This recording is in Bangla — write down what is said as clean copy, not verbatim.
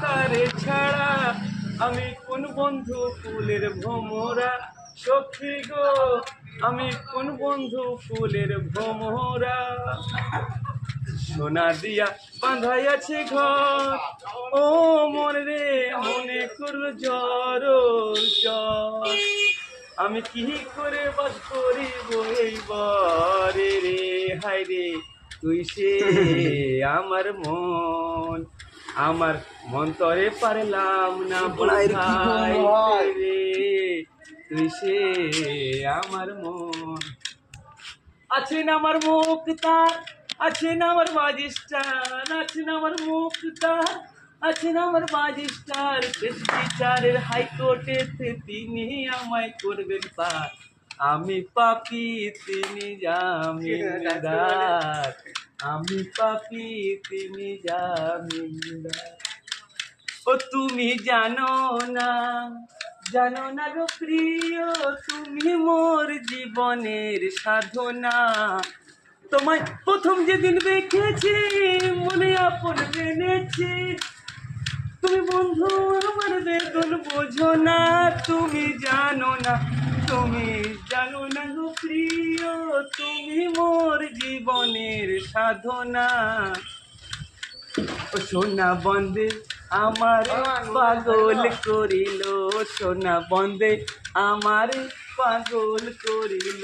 তারে ছাড়া আমি কোন বন্ধু ফুলের ভোমরা, সখী গো আমি কোন বন্ধু ফুলের ভোমরা। সোনা দিয়া বাঁধাইয়াছে ঘর, ও মন রে মনে করলো জ্বর জ্বর। আমি কি করে বাস করিব এই বরে রে, হায় রে তুই সে আমার মন, আমার মন তরে পারলাম না বোঝাই রে, তুই সে আমার মন। আছেন আমার মুক্তার, আছেন আমার বাজিস্টার, আছেন আমার মুক্তার, আছেন আমার বাজিস্টার, দেশ বিচারের হাইকোর্টেতে তিনি আমায় করবেন পার। আমি পাপী তিনি জামিনদার, আমি পাপী তিনি জামিনদার। ও তুমি জানো না, জানো না গো প্রিয়, তুমি মোর জীবনের সাধনা। তোমায় প্রথম যেদিন দেখেছি মনে আপন মেনেছি, তুমি বন্ধু আমার বেদন বোঝো না, তুমি জানো না, তুমি জানো না গো প্রিয়, তুমি মোর জীবনের সাধনা। ও সোনা বন্দে আমার পাগল করিল, সোনা বন্দে আমার পাগল করিল।